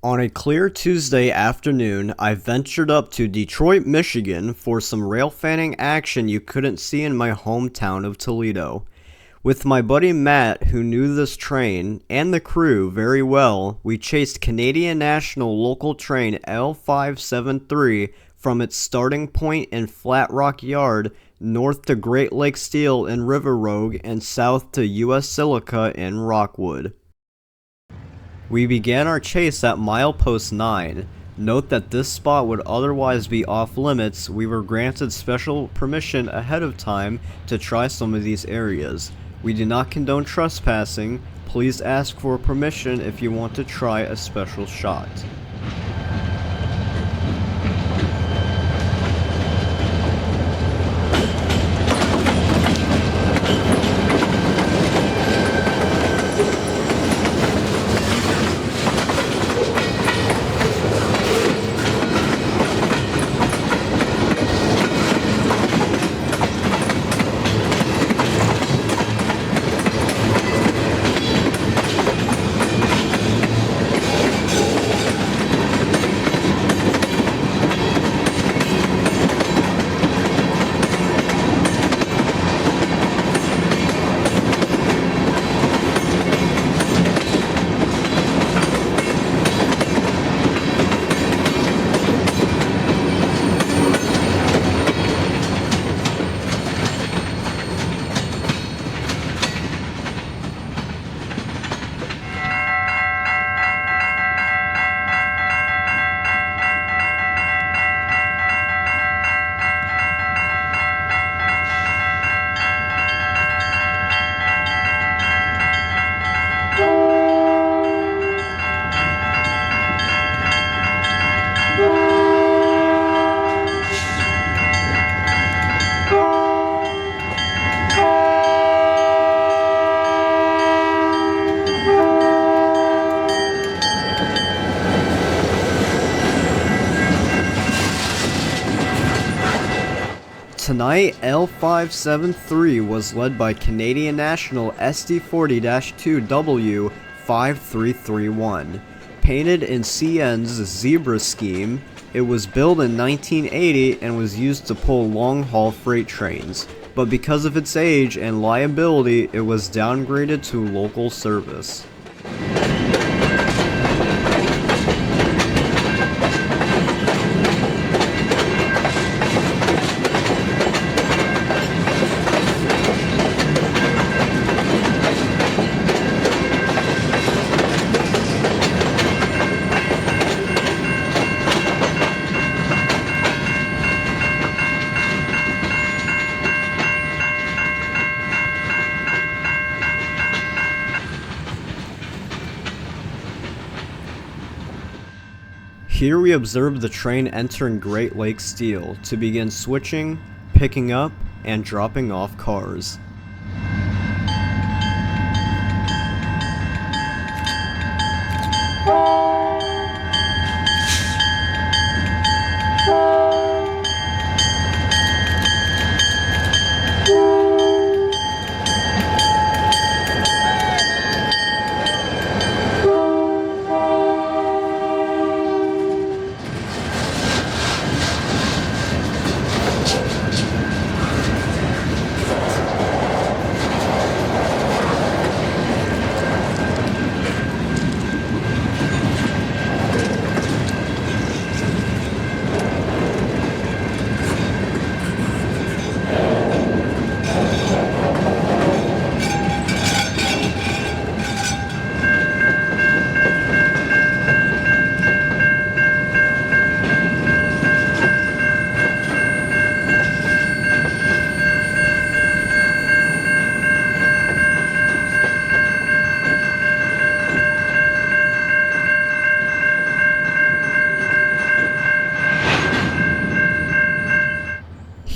On a clear Tuesday afternoon, I ventured up to Detroit, Michigan for some rail fanning action you couldn't see in my hometown of Toledo. With my buddy Matt, who knew this train and the crew very well, we chased Canadian National local train L573 from its starting point in Flat Rock Yard north to Great Lake Steel in River Rouge and south to US Silica in Rockwood. We began our chase at milepost 9. Note that this spot would otherwise be off limits. We were granted special permission ahead of time to try some of these areas. We do not condone trespassing. Please ask for permission if you want to try a special shot. Tonight, L573 was led by Canadian National SD40-2W 5331. Painted in CN's zebra scheme, it was built in 1980 and was used to pull long-haul freight trains, but because of its age and liability, it was downgraded to local service. Here we observed the train entering Great Lake Steel to begin switching, picking up, and dropping off cars.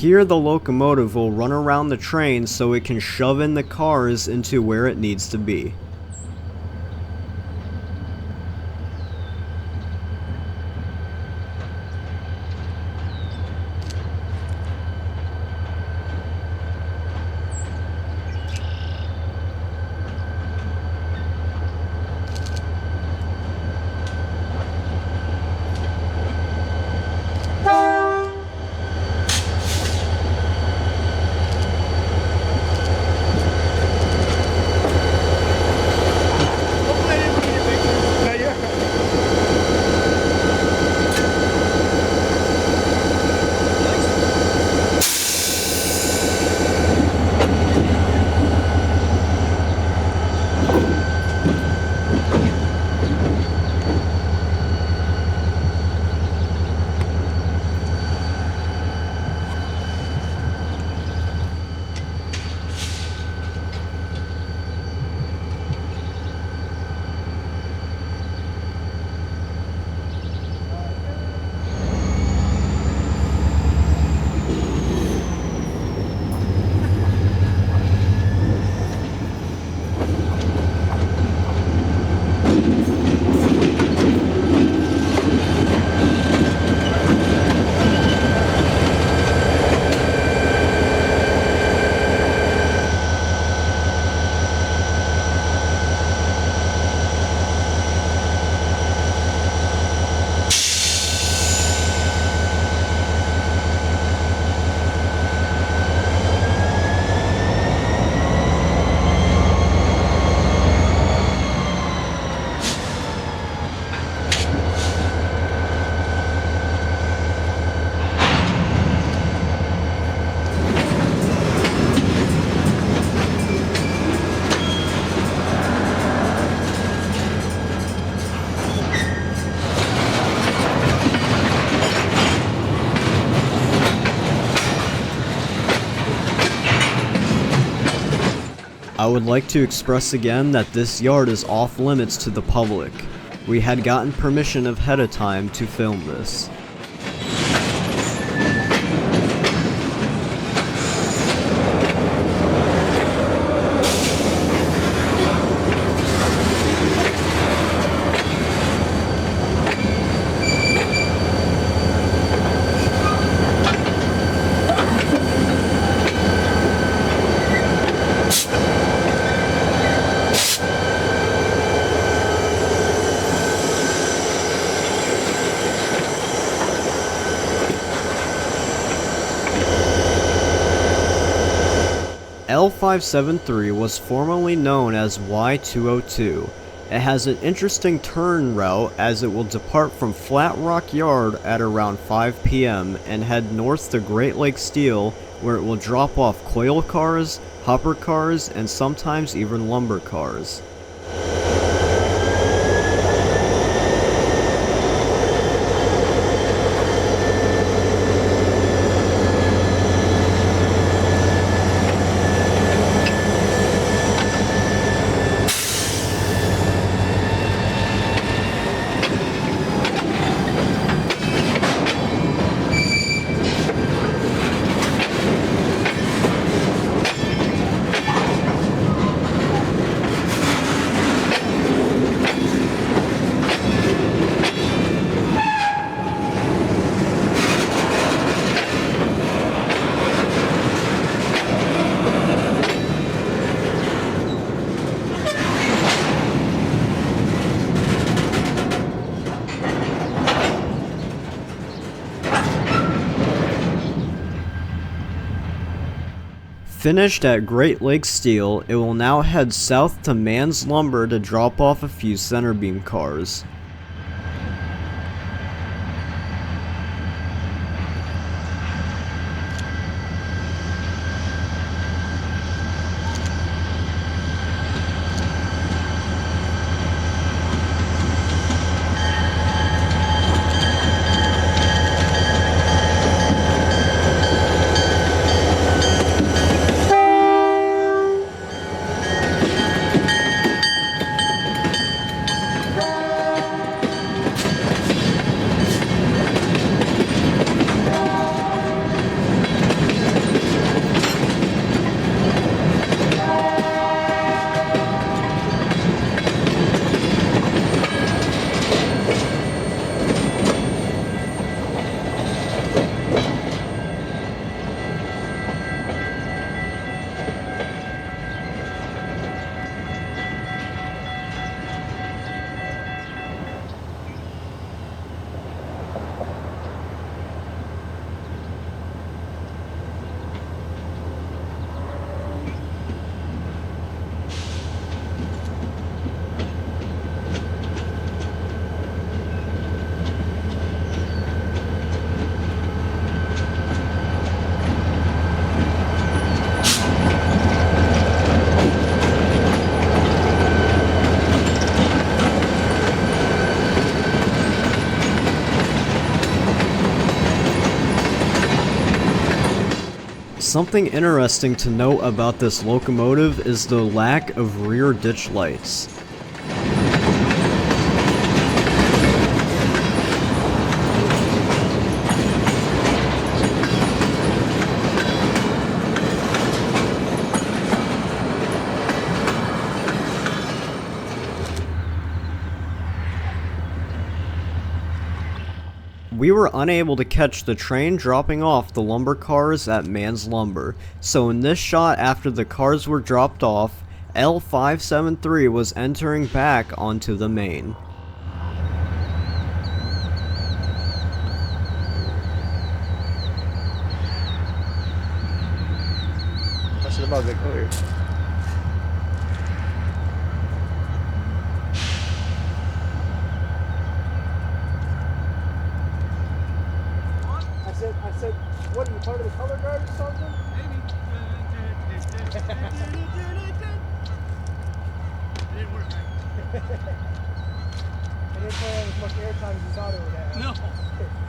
Here the locomotive will run around the train so it can shove in the cars into where it needs to be. I would like to express again that this yard is off limits to the public. We had gotten permission ahead of time to film this. L573 was formerly known as Y202. It has an interesting turn route as it will depart from Flat Rock Yard at around 5 p.m. and head north to Great Lake Steel, where it will drop off coil cars, hopper cars, and sometimes even lumber cars. Finished at Great Lake Steel, it will now head south to Mann's Lumber to drop off a few centerbeam cars. Something interesting to note about this locomotive is the lack of rear ditch lights. We were unable to catch the train dropping off the lumber cars at Mann's Lumber, so in this shot after the cars were dropped off, L573 was entering back onto the main. I should have been clear. I said, what are you, part of the color guard or something? Maybe. It didn't work right. It didn't play as much airtime as you thought it would have. No.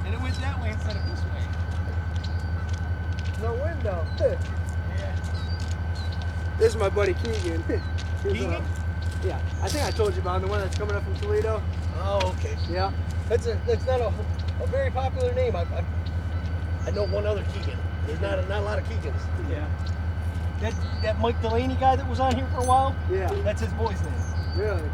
And it went that way instead of this way. No window. Yeah. This is my buddy Keegan. Keegan? Yeah, I think I told you about him, the one that's coming up from Toledo. Oh, okay. Yeah. That's not a very popular name. I know one other Keegan. There's not a lot of Keegans. Yeah. That Mike Delaney guy that was on here for a while? Yeah. That's his boy's name. Really?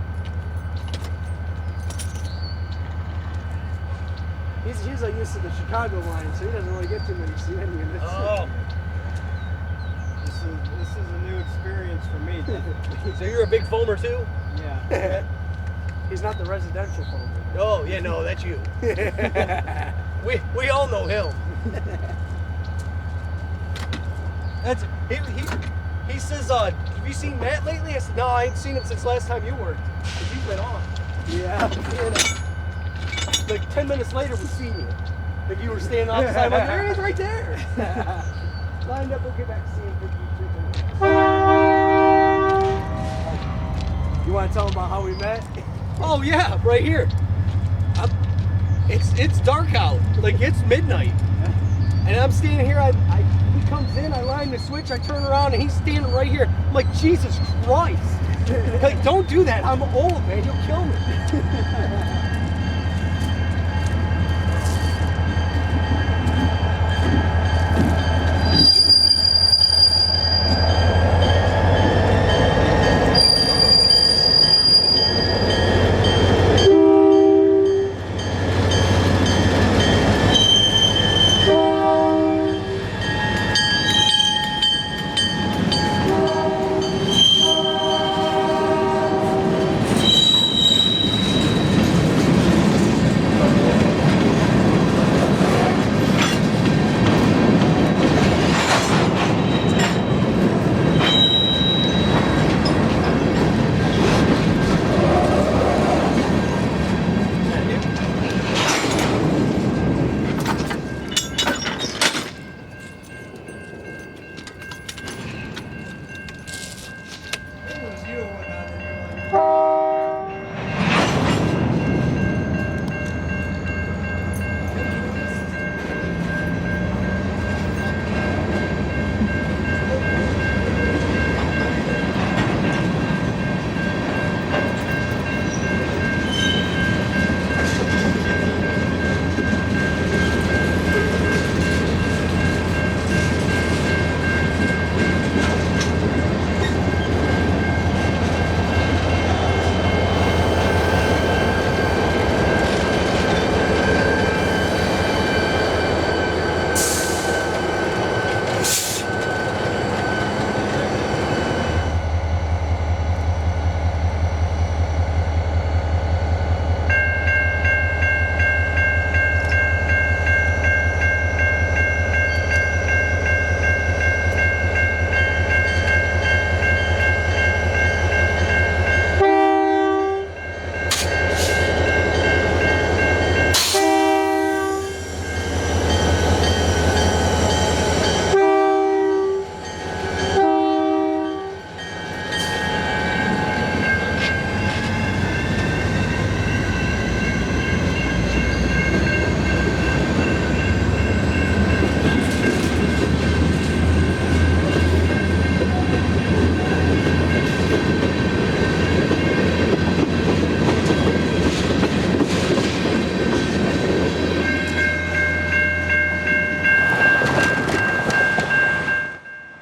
He's like used to the Chicago line, so he doesn't really get too many CN units. Oh. This is a new experience for me. So you're a big foamer too? Yeah. He's not the residential phone. Oh, yeah, no, that's you. We all know him. That's He says, have you seen Matt lately? I said, no, I ain't seen him since last time you worked. Because you've been on. Yeah. Like 10 minutes later, we seen you. Like you were standing off the side. I'm like, there he is right there. Lined up, we'll get back to seeing 52. You want to tell him about how we met? Oh, yeah, right here. It's dark out. Like, it's midnight. And I'm standing here. He comes in, I line the switch, I turn around, and he's standing right here. I'm like, Jesus Christ. Like, don't do that. I'm old, man. You'll kill me.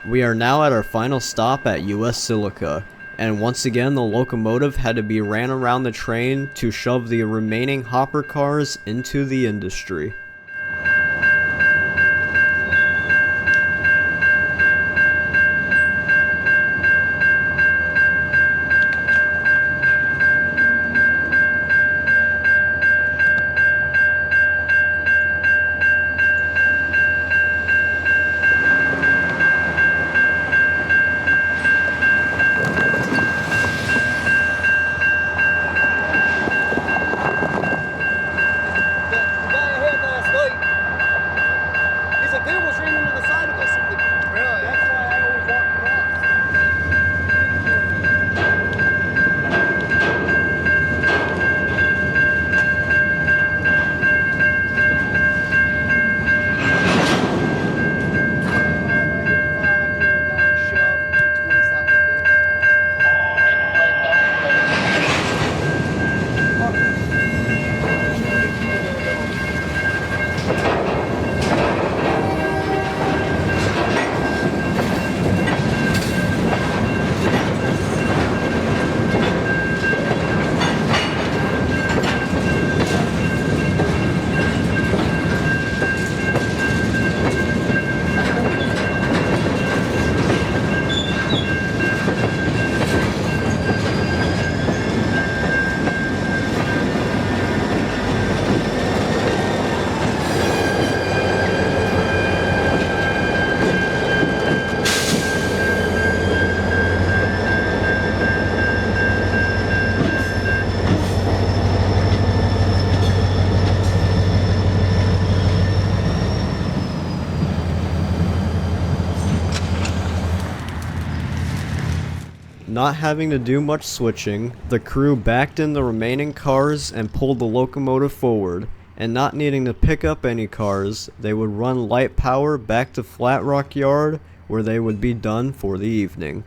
We are now at our final stop at US Silica, and once again the locomotive had to be ran around the train to shove the remaining hopper cars into the industry. The guy I had last Not having to do much switching, the crew backed in the remaining cars and pulled the locomotive forward, and not needing to pick up any cars, they would run light power back to Flat Rock Yard where they would be done for the evening.